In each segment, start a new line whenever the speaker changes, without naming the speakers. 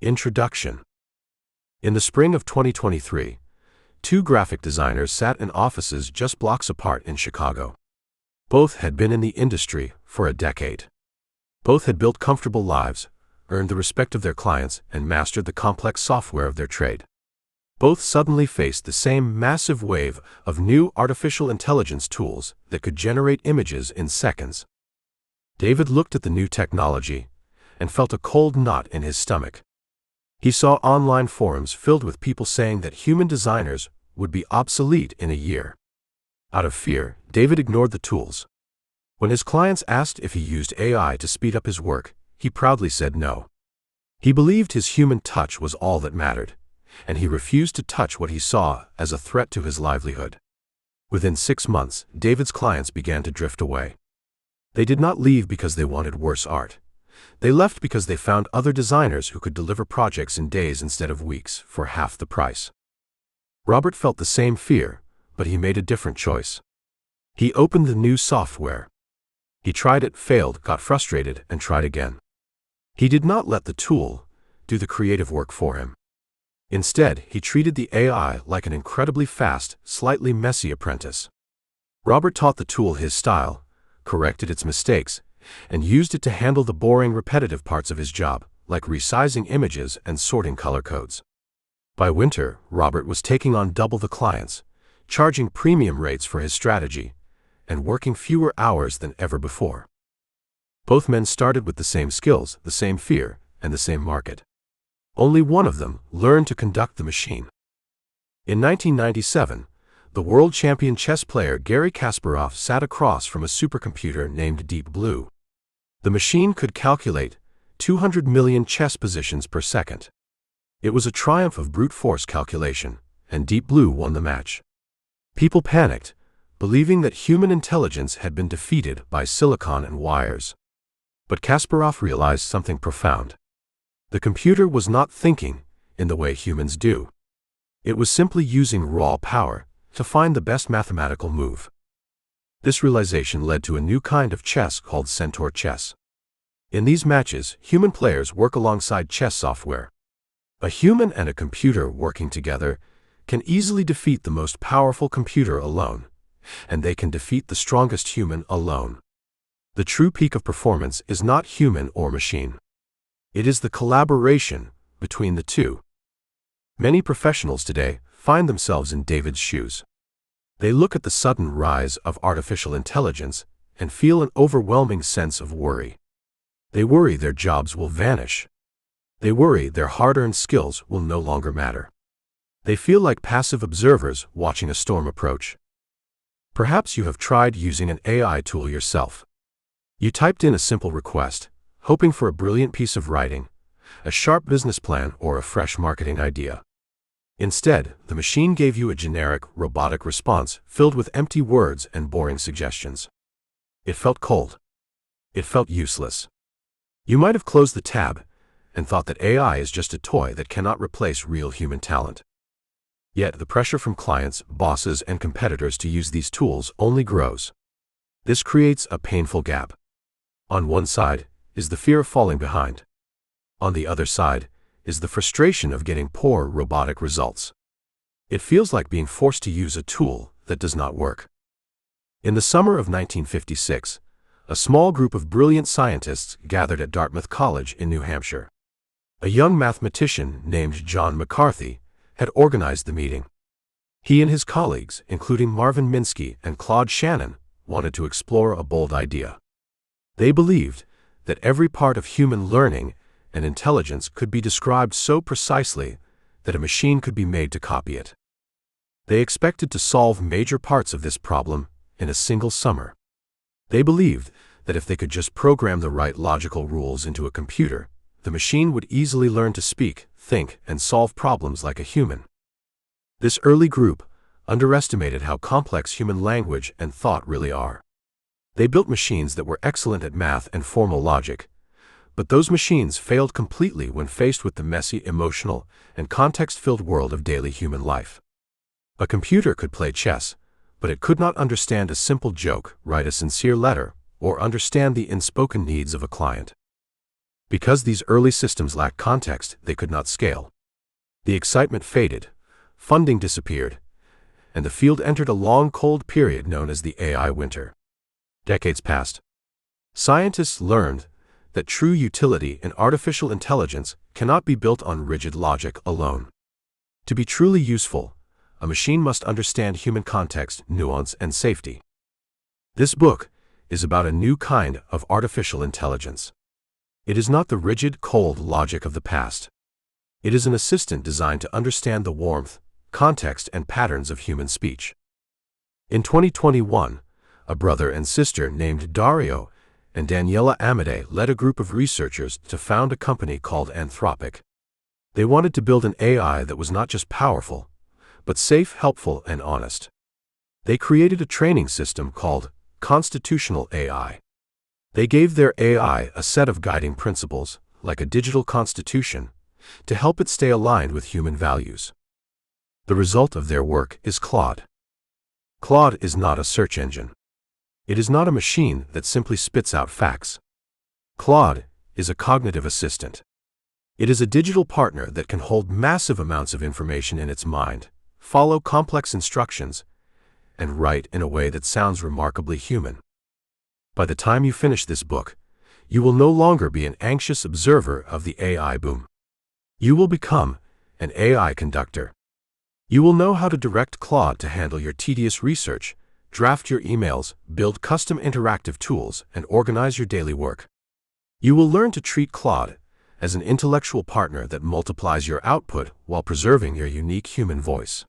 Introduction. In the spring of 2023, two graphic designers sat in offices just blocks apart in Chicago. Both had been in the industry for a decade. Both had built comfortable lives, earned the respect of their clients, and mastered the complex software of their trade. Both suddenly faced the same massive wave of new artificial intelligence tools that could generate images in seconds. David looked at the new technology and felt a cold knot in his stomach. He saw online forums filled with people saying that human designers would be obsolete in a year. Out of fear, David ignored the tools. When his clients asked if he used AI to speed up his work, he proudly said no. He believed his human touch was all that mattered, and he refused to touch what he saw as a threat to his livelihood. Within 6 months, David's clients began to drift away. They did not leave because they wanted worse art. They left because they found other designers who could deliver projects in days instead of weeks for half the price. Robert felt the same fear, but he made a different choice. He opened the new software. He tried it, failed, got frustrated, and tried again. He did not let the tool do the creative work for him. Instead, he treated the AI like an incredibly fast, slightly messy apprentice. Robert taught the tool his style, corrected its mistakes, and used it to handle the boring, repetitive parts of his job, like resizing images and sorting color codes. By winter, Robert was taking on double the clients, charging premium rates for his strategy, and working fewer hours than ever before. Both men started with the same skills, the same fear, and the same market. Only one of them learned to conduct the machine. In 1997, the world champion chess player Garry Kasparov sat across from a supercomputer named Deep Blue. The machine could calculate 200 million chess positions per second. It was a triumph of brute force calculation, and Deep Blue won the match. People panicked, believing that human intelligence had been defeated by silicon and wires. But Kasparov realized something profound. The computer was not thinking in the way humans do. It was simply using raw power to find the best mathematical move. This realization led to a new kind of chess called centaur chess. In these matches, human players work alongside chess software. A human and a computer working together can easily defeat the most powerful computer alone, and they can defeat the strongest human alone. The true peak of performance is not human or machine. It is the collaboration between the two. Many professionals today find themselves in David's shoes. They look at the sudden rise of artificial intelligence and feel an overwhelming sense of worry. They worry their jobs will vanish. They worry their hard-earned skills will no longer matter. They feel like passive observers watching a storm approach. Perhaps you have tried using an AI tool yourself. You typed in a simple request, hoping for a brilliant piece of writing, a sharp business plan, or a fresh marketing idea. Instead, the machine gave you a generic, robotic response filled with empty words and boring suggestions. It felt cold. It felt useless. You might have closed the tab and thought that AI is just a toy that cannot replace real human talent. Yet the pressure from clients, bosses, and competitors to use these tools only grows. This creates a painful gap. On one side is the fear of falling behind. On the other side is the frustration of getting poor robotic results. It feels like being forced to use a tool that does not work. In the summer of 1956, a small group of brilliant scientists gathered at Dartmouth College in New Hampshire. A young mathematician named John McCarthy had organized the meeting. He and his colleagues, including Marvin Minsky and Claude Shannon, wanted to explore a bold idea. They believed that every part of human learning and intelligence could be described so precisely that a machine could be made to copy it. They expected to solve major parts of this problem in a single summer. They believed that if they could just program the right logical rules into a computer, the machine would easily learn to speak, think, and solve problems like a human. This early group underestimated how complex human language and thought really are. They built machines that were excellent at math and formal logic, but those machines failed completely when faced with the messy, emotional, and context-filled world of daily human life. A computer could play chess, but it could not understand a simple joke, write a sincere letter, or understand the unspoken needs of a client. Because these early systems lacked context, they could not scale. The excitement faded, funding disappeared, and the field entered a long cold period known as the AI winter. Decades passed. Scientists learned that true utility in artificial intelligence cannot be built on rigid logic alone. To be truly useful, a machine must understand human context, nuance, and safety. This book is about a new kind of artificial intelligence. It is not the rigid, cold logic of the past. It is an assistant designed to understand the warmth, context, and patterns of human speech. In 2021, a brother and sister named Dario and Daniela Amade led a group of researchers to found a company called Anthropic. They wanted to build an AI that was not just powerful, but safe, helpful, and honest. They created a training system called Constitutional AI. They gave their AI a set of guiding principles, like a digital constitution, to help it stay aligned with human values. The result of their work is Claude. Claude is not a search engine. It is not a machine that simply spits out facts. Claude is a cognitive assistant. It is a digital partner that can hold massive amounts of information in its mind, follow complex instructions, and write in a way that sounds remarkably human. By the time you finish this book, you will no longer be an anxious observer of the AI boom. You will become an AI conductor. You will know how to direct Claude to handle your tedious research, draft your emails, build custom interactive tools, and organize your daily work. You will learn to treat Claude as an intellectual partner that multiplies your output while preserving your unique human voice.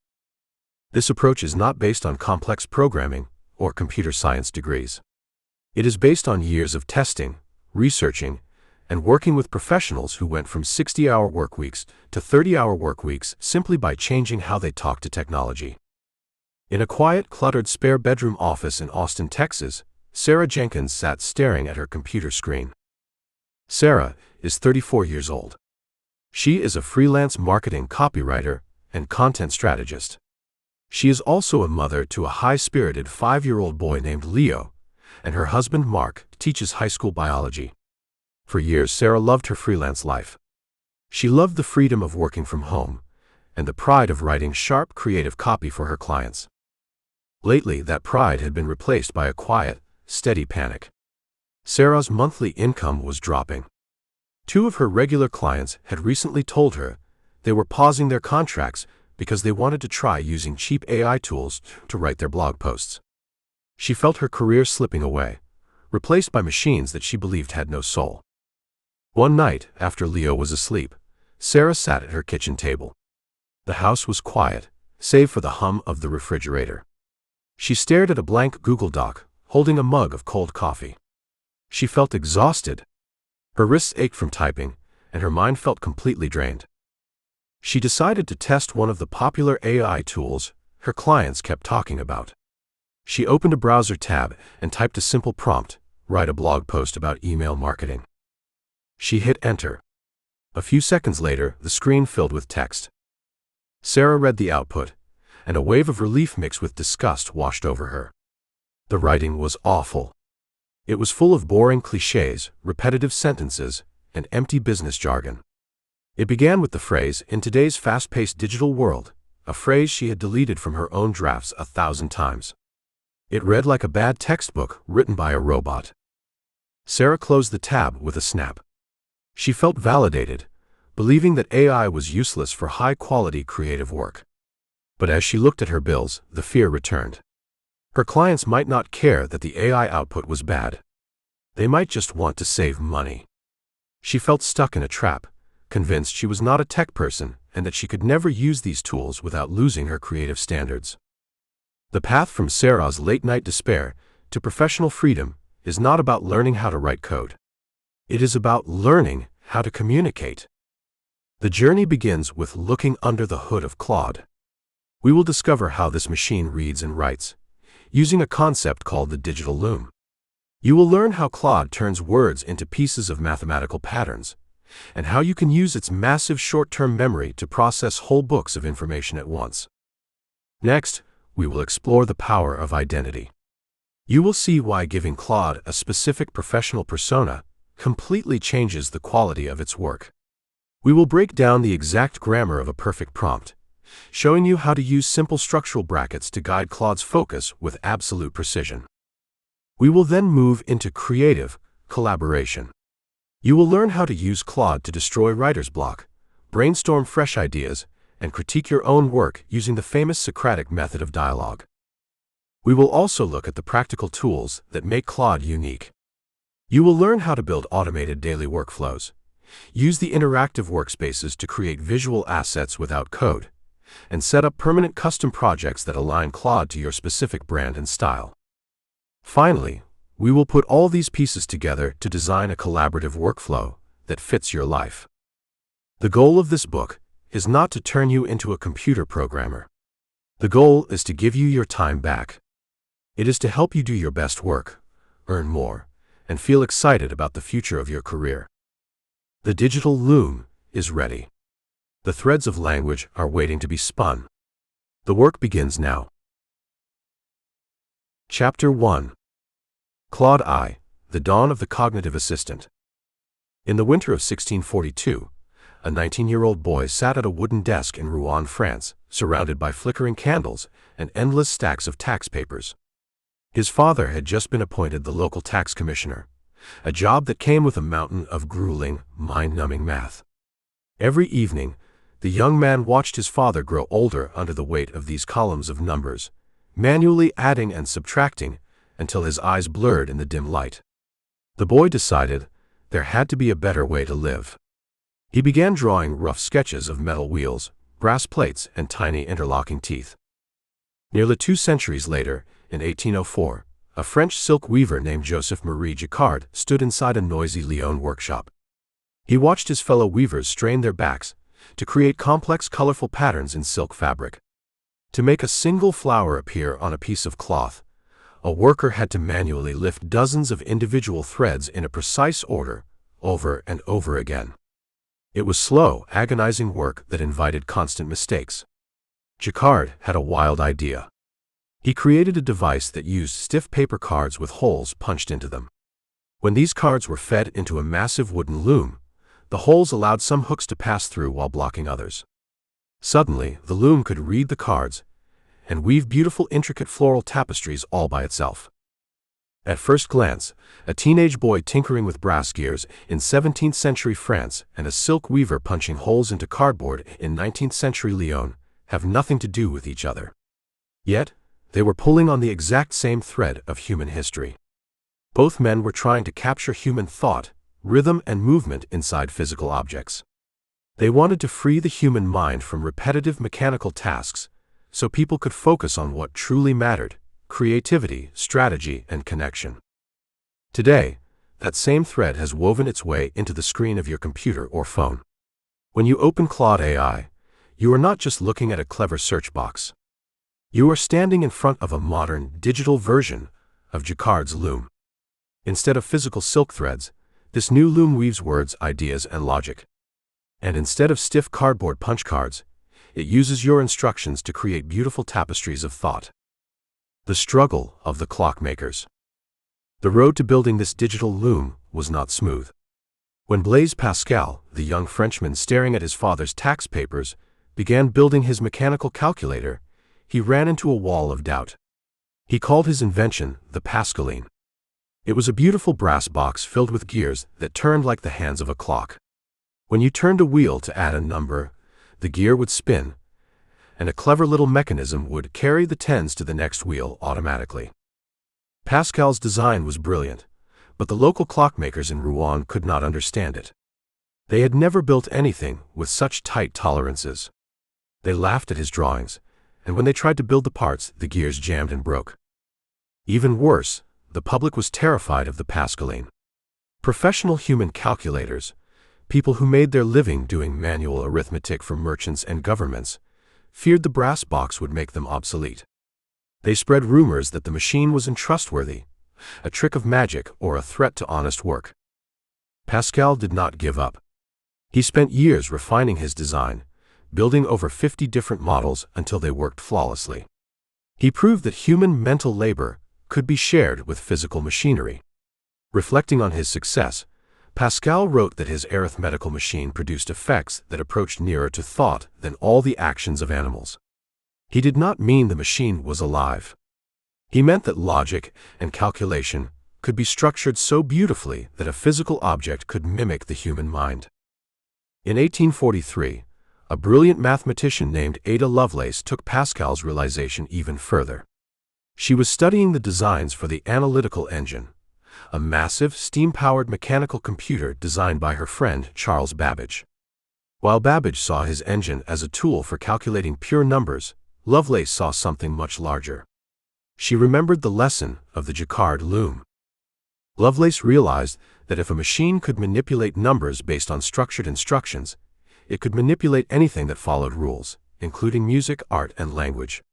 This approach is not based on complex programming or computer science degrees. It is based on years of testing, researching, and working with professionals who went from 60-hour workweeks to 30-hour workweeks simply by changing how they talk to technology. In a quiet, cluttered spare bedroom office in Austin, Texas, Sarah Jenkins sat staring at her computer screen. Sarah is 34 years old. She is a freelance marketing copywriter and content strategist. She is also a mother to a high-spirited 5-year-old boy named Leo, and her husband Mark teaches high school biology. For years, Sarah loved her freelance life. She loved the freedom of working from home and the pride of writing sharp, creative copy for her clients. Lately, that pride had been replaced by a quiet, steady panic. Sarah's monthly income was dropping. 2 of her regular clients had recently told her they were pausing their contracts because they wanted to try using cheap AI tools to write their blog posts. She felt her career slipping away, replaced by machines that she believed had no soul. One night, after Leo was asleep, Sarah sat at her kitchen table. The house was quiet, save for the hum of the refrigerator. She stared at a blank Google Doc, holding a mug of cold coffee. She felt exhausted. Her wrists ached from typing, and her mind felt completely drained. She decided to test one of the popular AI tools her clients kept talking about. She opened a browser tab and typed a simple prompt: write a blog post about email marketing. She hit enter. A few seconds later, the screen filled with text. Sarah read the output, and a wave of relief mixed with disgust washed over her. The writing was awful. It was full of boring cliches, repetitive sentences, and empty business jargon. It began with the phrase, "in today's fast-paced digital world," a phrase she had deleted from her own drafts 1,000 times. It read like a bad textbook written by a robot. Sarah closed the tab with a snap. She felt validated, believing that AI was useless for high-quality creative work. But as she looked at her bills, the fear returned. Her clients might not care that the AI output was bad. They might just want to save money. She felt stuck in a trap, convinced she was not a tech person and that she could never use these tools without losing her creative standards. The path from Sarah's late-night despair to professional freedom is not about learning how to write code. It is about learning how to communicate. The journey begins with looking under the hood of Claude. We will discover how this machine reads and writes, using a concept called the digital loom. You will learn how Claude turns words into pieces of mathematical patterns, and how you can use its massive short-term memory to process whole books of information at once. Next, we will explore the power of identity. You will see why giving Claude a specific professional persona completely changes the quality of its work. We will break down the exact grammar of a perfect prompt, showing you how to use simple structural brackets to guide Claude's focus with absolute precision. We will then move into creative collaboration. You will learn how to use Claude to destroy writer's block, brainstorm fresh ideas, and critique your own work using the famous Socratic method of dialogue. We will also look at the practical tools that make Claude unique. You will learn how to build automated daily workflows, use the interactive workspaces to create visual assets without code, and set up permanent custom projects that align Claude to your specific brand and style. Finally, we will put all these pieces together to design a collaborative workflow that fits your life. The goal of this book is not to turn you into a computer programmer. The goal is to give you your time back. It is to help you do your best work, earn more, and feel excited about the future of your career. The digital loom is ready. The threads of language are waiting to be spun. The work begins now. Chapter 1. Claude I, the Dawn of the Cognitive Assistant. In the winter of 1642, a 19-year-old boy sat at a wooden desk in Rouen, France, surrounded by flickering candles and endless stacks of tax papers. His father had just been appointed the local tax commissioner, a job that came with a mountain of grueling, mind-numbing math. Every evening, the young man watched his father grow older under the weight of these columns of numbers, manually adding and subtracting until his eyes blurred in the dim light. The boy decided there had to be a better way to live. He began drawing rough sketches of metal wheels, brass plates, and tiny interlocking teeth. Nearly 2 centuries later, in 1804, a French silk weaver named Joseph-Marie Jacquard stood inside a noisy Lyon workshop. He watched his fellow weavers strain their backs to create complex, colorful patterns in silk fabric. To make a single flower appear on a piece of cloth, a worker had to manually lift dozens of individual threads in a precise order, over and over again. It was slow, agonizing work that invited constant mistakes. Jacquard had a wild idea. He created a device that used stiff paper cards with holes punched into them. When these cards were fed into a massive wooden loom, the holes allowed some hooks to pass through while blocking others. Suddenly, the loom could read the cards and weave beautiful, intricate floral tapestries all by itself. At first glance, a teenage boy tinkering with brass gears in 17th century France and a silk weaver punching holes into cardboard in 19th century Lyon have nothing to do with each other. Yet, they were pulling on the exact same thread of human history. Both men were trying to capture human thought, rhythm, and movement inside physical objects. They wanted to free the human mind from repetitive mechanical tasks so people could focus on what truly mattered: creativity, strategy, and connection. Today, that same thread has woven its way into the screen of your computer or phone. When you open Claude AI, you are not just looking at a clever search box. You are standing in front of a modern, digital version of Jacquard's loom. Instead of physical silk threads, this new loom weaves words, ideas, and logic. And instead of stiff cardboard punch cards, it uses your instructions to create beautiful tapestries of thought. The struggle of the clockmakers. The road to building this digital loom was not smooth. When Blaise Pascal, the young Frenchman staring at his father's tax papers, began building his mechanical calculator, he ran into a wall of doubt. He called his invention the Pascaline. It was a beautiful brass box filled with gears that turned like the hands of a clock. When you turned a wheel to add a number, the gear would spin, and a clever little mechanism would carry the tens to the next wheel automatically. Pascal's design was brilliant, but the local clockmakers in Rouen could not understand it. They had never built anything with such tight tolerances. They laughed at his drawings, and when they tried to build the parts, the gears jammed and broke. Even worse, the public was terrified of the Pascaline. Professional human calculators, people who made their living doing manual arithmetic for merchants and governments, feared the brass box would make them obsolete. They spread rumors that the machine was untrustworthy, a trick of magic, or a threat to honest work. Pascal did not give up. He spent years refining his design, building over 50 different models until they worked flawlessly. He proved that human mental labor could be shared with physical machinery. Reflecting on his success, Pascal wrote that his arithmetical machine produced effects that approached nearer to thought than all the actions of animals. He did not mean the machine was alive. He meant that logic and calculation could be structured so beautifully that a physical object could mimic the human mind. In 1843, a brilliant mathematician named Ada Lovelace took Pascal's realization even further. She was studying the designs for the analytical engine, a massive, steam-powered mechanical computer designed by her friend Charles Babbage. While Babbage saw his engine as a tool for calculating pure numbers, Lovelace saw something much larger. She remembered the lesson of the Jacquard loom. Lovelace realized that if a machine could manipulate numbers based on structured instructions, it could manipulate anything that followed rules, including music, art, and language.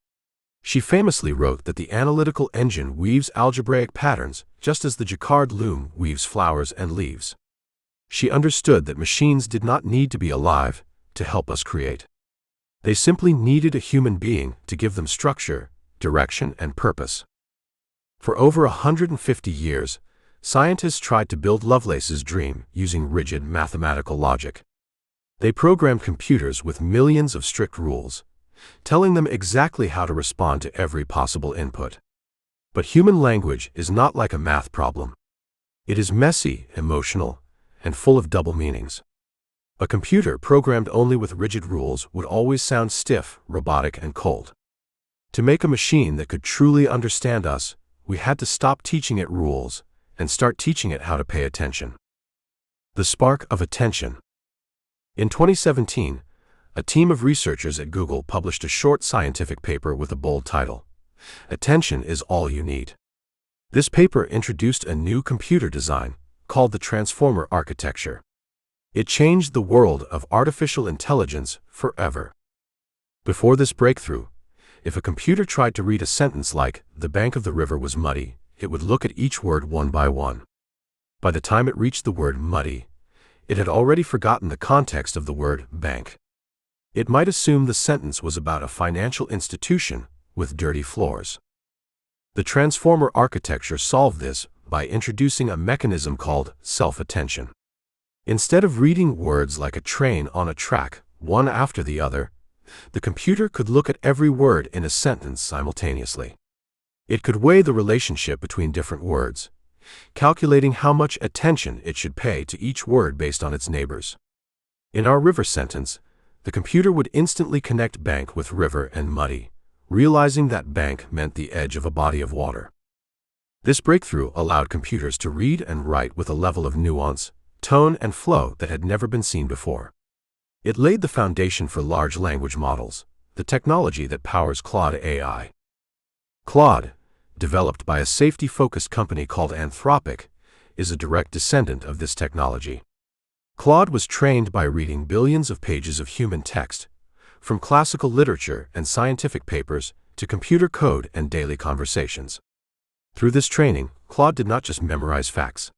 She famously wrote that the analytical engine weaves algebraic patterns just as the Jacquard loom weaves flowers and leaves. She understood that machines did not need to be alive to help us create. They simply needed a human being to give them structure, direction, and purpose. For over 150 years, scientists tried to build Lovelace's dream using rigid mathematical logic. They programmed computers with millions of strict rules, telling them exactly how to respond to every possible input. But human language is not like a math problem. It is messy, emotional, and full of double meanings. A computer programmed only with rigid rules would always sound stiff, robotic, and cold. To make a machine that could truly understand us, we had to stop teaching it rules and start teaching it how to pay attention. The spark of attention. In 2017, a team of researchers at Google published a short scientific paper with a bold title, "Attention is all you need." This paper introduced a new computer design called the transformer architecture. It changed the world of artificial intelligence forever. Before this breakthrough, if a computer tried to read a sentence like, "The bank of the river was muddy," it would look at each word one by one. By the time it reached the word muddy, it had already forgotten the context of the word bank. It might assume the sentence was about a financial institution with dirty floors. The transformer architecture solved this by introducing a mechanism called self-attention. Instead of reading words like a train on a track, one after the other, the computer could look at every word in a sentence simultaneously. It could weigh the relationship between different words, calculating how much attention it should pay to each word based on its neighbors. In our river sentence, the computer would instantly connect bank with river and muddy, realizing that bank meant the edge of a body of water. This breakthrough allowed computers to read and write with a level of nuance, tone, and flow that had never been seen before. It laid the foundation for large language models, the technology that powers Claude AI. Claude, developed by a safety-focused company called Anthropic, is a direct descendant of this technology. Claude was trained by reading billions of pages of human text, from classical literature and scientific papers to computer code and daily conversations. Through this training, Claude did not just memorize facts.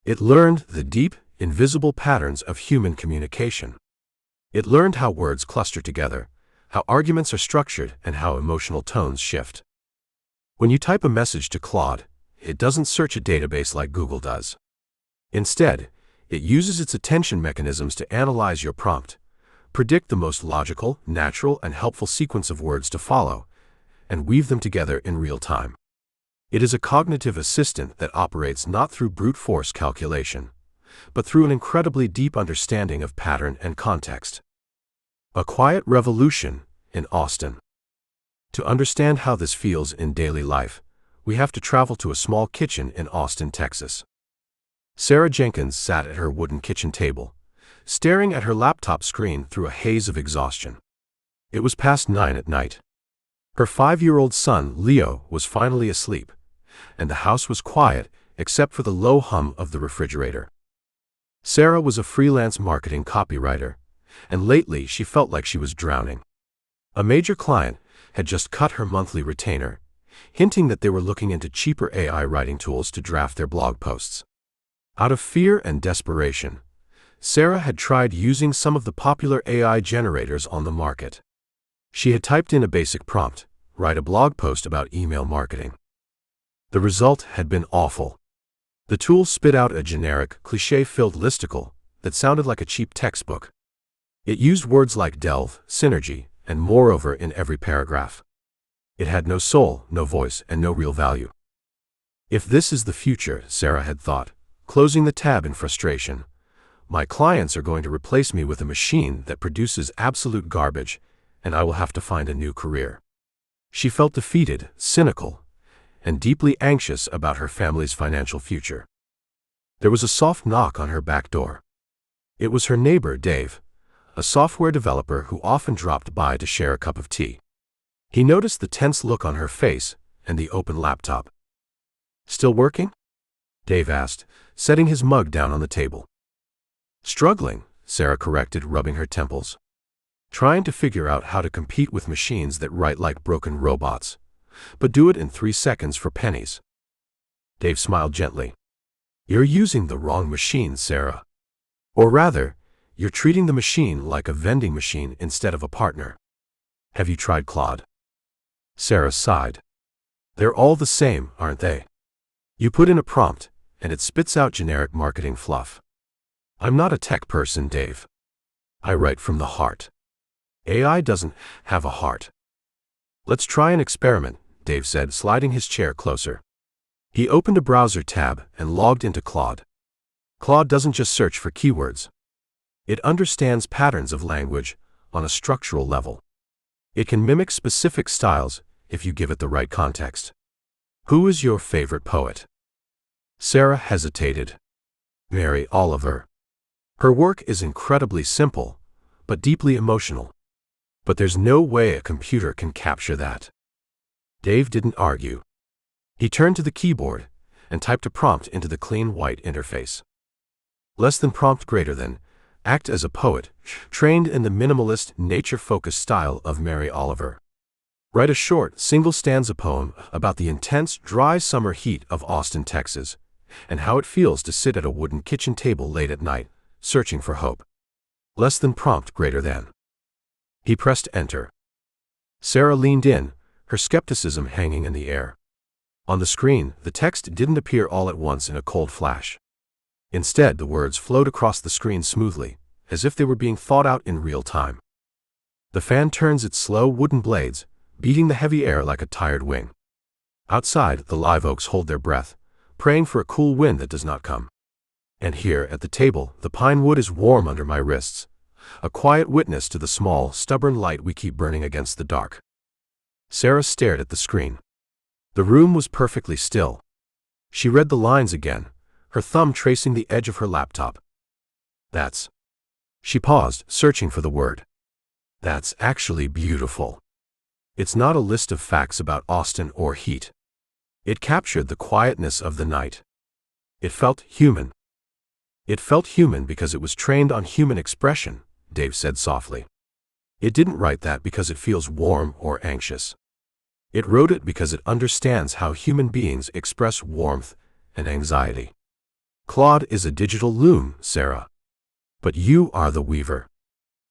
It learned the deep, invisible patterns of human communication. It learned how words cluster together, how arguments are structured, and how emotional tones shift. When you type a message to Claude, it doesn't search a database like Google does. Instead, it uses its attention mechanisms to analyze your prompt, predict the most logical, natural, and helpful sequence of words to follow, and weave them together in real time. It is a cognitive assistant that operates not through brute force calculation, but through an incredibly deep understanding of pattern and context. A quiet revolution in Austin. To understand how this feels in daily life, we have to travel to a small kitchen in Austin, Texas. Sarah Jenkins sat at her wooden kitchen table, staring at her laptop screen through a haze of exhaustion. It was past 9 at night. Her 5-year-old son, Leo, was finally asleep, and the house was quiet except for the low hum of the refrigerator. Sarah was a freelance marketing copywriter, and lately she felt like she was drowning. A major client had just cut her monthly retainer, hinting that they were looking into cheaper AI writing tools to draft their blog posts. Out of fear and desperation, Sarah had tried using some of the popular AI generators on the market. She had typed in a basic prompt, "Write a blog post about email marketing." The result had been awful. The tool spit out a generic, cliché-filled listicle that sounded like a cheap textbook. It used words like delve, synergy, and moreover in every paragraph. It had no soul, no voice, and no real value. If this is the future, Sarah had thought, closing the tab in frustration, my clients are going to replace me with a machine that produces absolute garbage, and I will have to find a new career. She felt defeated, cynical, and deeply anxious about her family's financial future. There was a soft knock on her back door. It was her neighbor, Dave, a software developer who often dropped by to share a cup of tea. He noticed the tense look on her face and the open laptop. "Still working?" Dave asked, setting his mug down on the table. "Struggling," Sarah corrected, rubbing her temples. "Trying to figure out how to compete with machines that write like broken robots, but do it in 3 seconds for pennies." Dave smiled gently. "You're using the wrong machine, Sarah. Or rather, you're treating the machine like a vending machine instead of a partner. Have you tried Claude?" Sarah sighed. "They're all the same, aren't they? You put in a prompt, and it spits out generic marketing fluff. I'm not a tech person, Dave. I write from the heart. AI doesn't have a heart." "Let's try an experiment," Dave said, sliding his chair closer. He opened a browser tab and logged into Claude. Claude doesn't just search for keywords. It understands patterns of language on a structural level. It can mimic specific styles if you give it the right context. "Who is your favorite poet?" Sarah hesitated. "Mary Oliver. Her work is incredibly simple, but deeply emotional. But there's no way a computer can capture that." Dave didn't argue. He turned to the keyboard and typed a prompt into the clean white interface. "Less than prompt greater than, act as a poet, trained in the minimalist, nature-focused style of Mary Oliver. Write a short, single-stanza poem about the intense, dry summer heat of Austin, Texas, and how it feels to sit at a wooden kitchen table late at night, searching for hope. Less than prompt greater than." He pressed enter. Sarah leaned in, her skepticism hanging in the air. On the screen, the text didn't appear all at once in a cold flash. Instead, the words flowed across the screen smoothly, as if they were being thought out in real time. "The fan turns its slow wooden blades, beating the heavy air like a tired wing. Outside, the live oaks hold their breath, praying for a cool wind that does not come. And here, at the table, the pine wood is warm under my wrists, a quiet witness to the small, stubborn light we keep burning against the dark." Sarah stared at the screen. The room was perfectly still. She read the lines again, her thumb tracing the edge of her laptop. "That's..." She paused, searching for the word. "That's actually beautiful. It's not a list of facts about Austin or heat. It captured the quietness of the night. It felt human." "It felt human because it was trained on human expression," Dave said softly. "It didn't write that because it feels warm or anxious. It wrote it because it understands how human beings express warmth and anxiety. Claude is a digital loom, Sarah. But you are the weaver.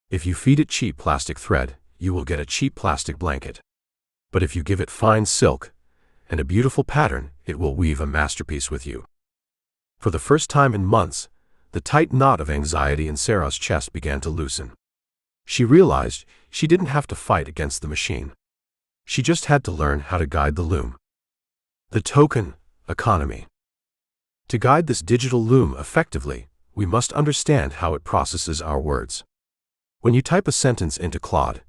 If you feed it cheap plastic thread, you will get a cheap plastic blanket. But if you give it fine silk and a beautiful pattern, it will weave a masterpiece with you." For the first time in months, the tight knot of anxiety in Sarah's chest began to loosen. She realized she didn't have to fight against the machine. She just had to learn how to guide the loom. The token economy. To guide this digital loom effectively, we must understand how it processes our words. When you type a sentence into Claude,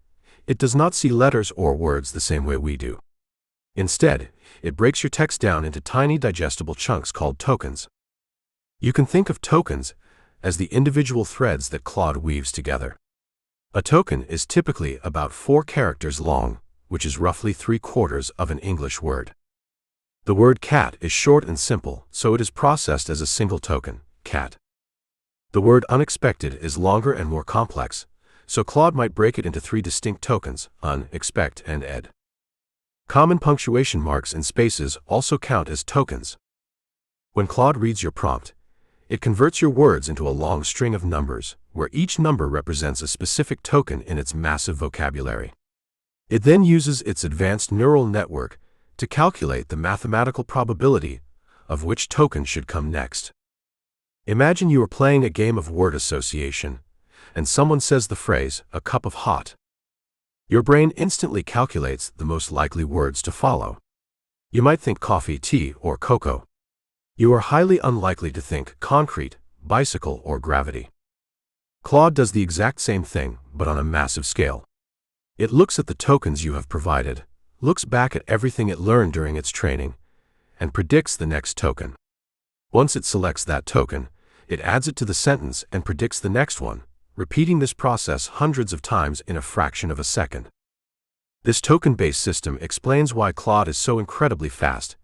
it does not see letters or words the same way we do. Instead, it breaks your text down into tiny digestible chunks called tokens. You can think of tokens as the individual threads that Claude weaves together. A token is typically about 4 characters long, which is roughly 3/4 of an English word. The word cat is short and simple, so it is processed as a single token, cat. The word unexpected is longer and more complex, so Claude might break it into 3 distinct tokens, un, expect, and ed. Common punctuation marks and spaces also count as tokens. When Claude reads your prompt, it converts your words into a long string of numbers, where each number represents a specific token in its massive vocabulary. It then uses its advanced neural network to calculate the mathematical probability of which token should come next. Imagine you are playing a game of word association, and someone says the phrase, "a cup of hot." Your brain instantly calculates the most likely words to follow. You might think coffee, tea, or cocoa. You are highly unlikely to think concrete, bicycle, or gravity. Claude does the exact same thing, but on a massive scale. It looks at the tokens you have provided, looks back at everything it learned during its training, and predicts the next token. Once it selects that token, it adds it to the sentence and predicts the next one, repeating this process hundreds of times in a fraction of a second. This token-based system explains why Claude is so incredibly fast,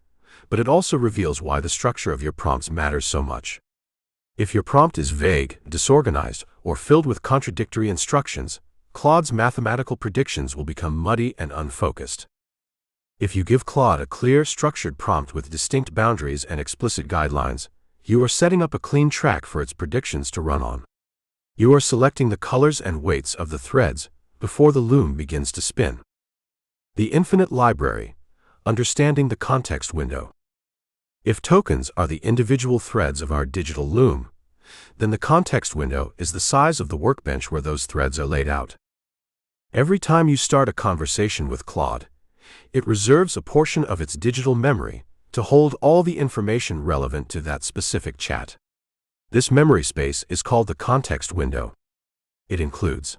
but it also reveals why the structure of your prompts matters so much. If your prompt is vague, disorganized, or filled with contradictory instructions, Claude's mathematical predictions will become muddy and unfocused. If you give Claude a clear, structured prompt with distinct boundaries and explicit guidelines, you are setting up a clean track for its predictions to run on. You are selecting the colors and weights of the threads before the loom begins to spin. The infinite library, understanding the context window. If tokens are the individual threads of our digital loom, then the context window is the size of the workbench where those threads are laid out. Every time you start a conversation with Claude, it reserves a portion of its digital memory to hold all the information relevant to that specific chat. This memory space is called the context window. It includes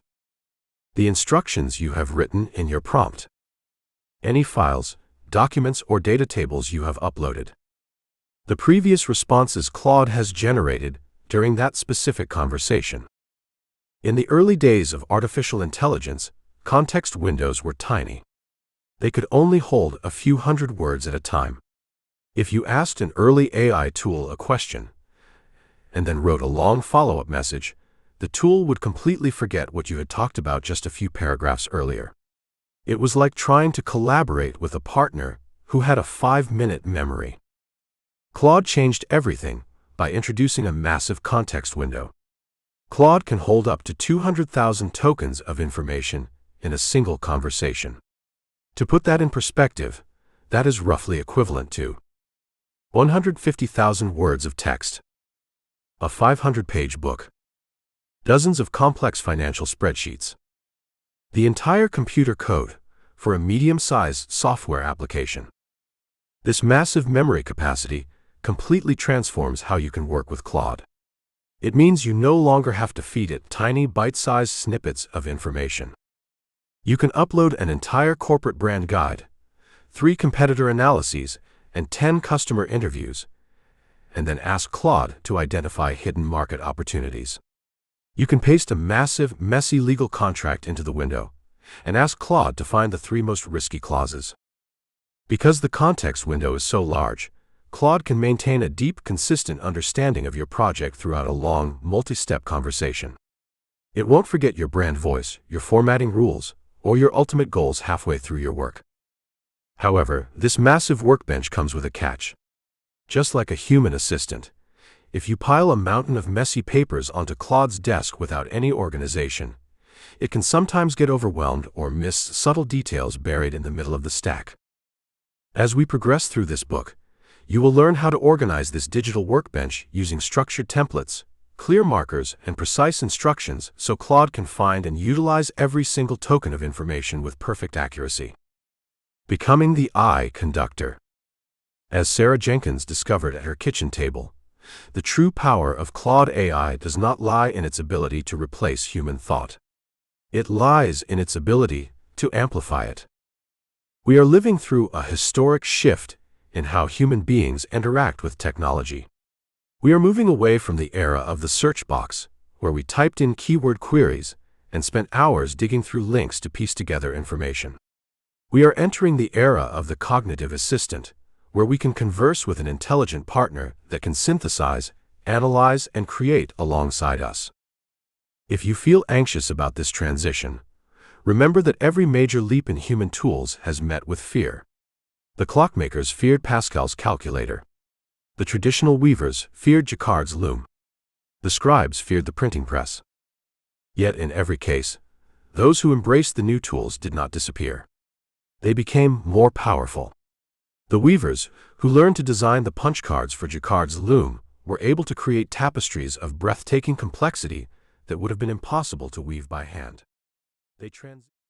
the instructions you have written in your prompt, any files, documents, or data tables you have uploaded, the previous responses Claude has generated during that specific conversation. In the early days of artificial intelligence, context windows were tiny. They could only hold a few hundred words at a time. If you asked an early AI tool a question, and then wrote a long follow-up message, the tool would completely forget what you had talked about just a few paragraphs earlier. It was like trying to collaborate with a partner who had a 5-minute memory. Claude changed everything by introducing a massive context window. Claude can hold up to 200,000 tokens of information in a single conversation. To put that in perspective, that is roughly equivalent to 150,000 words of text, a 500-page book, dozens of complex financial spreadsheets, the entire computer code for a medium-sized software application. This massive memory capacity completely transforms how you can work with Claude. It means you no longer have to feed it tiny bite-sized snippets of information. You can upload an entire corporate brand guide, 3 competitor analyses, and 10 customer interviews, and then ask Claude to identify hidden market opportunities. You can paste a massive, messy legal contract into the window and ask Claude to find the 3 most risky clauses. Because the context window is so large, Claude can maintain a deep, consistent understanding of your project throughout a long, multi-step conversation. It won't forget your brand voice, your formatting rules, or your ultimate goals halfway through your work. However, this massive workbench comes with a catch. Just like a human assistant, if you pile a mountain of messy papers onto Claude's desk without any organization, it can sometimes get overwhelmed or miss subtle details buried in the middle of the stack. As we progress through this book, you will learn how to organize this digital workbench using structured templates, clear markers, and precise instructions so Claude can find and utilize every single token of information with perfect accuracy. Becoming the conductor. As Sarah Jenkins discovered at her kitchen table, the true power of Claude AI does not lie in its ability to replace human thought. It lies in its ability to amplify it. We are living through a historic shift in how human beings interact with technology. We are moving away from the era of the search box, where we typed in keyword queries and spent hours digging through links to piece together information. We are entering the era of the cognitive assistant, where we can converse with an intelligent partner that can synthesize, analyze, and create alongside us. If you feel anxious about this transition, remember that every major leap in human tools has met with fear. The clockmakers feared Pascal's calculator. The traditional weavers feared Jacquard's loom. The scribes feared the printing press. Yet in every case, those who embraced the new tools did not disappear. They became more powerful. The weavers, who learned to design the punch cards for Jacquard's loom, were able to create tapestries of breathtaking complexity that would have been impossible to weave by hand. They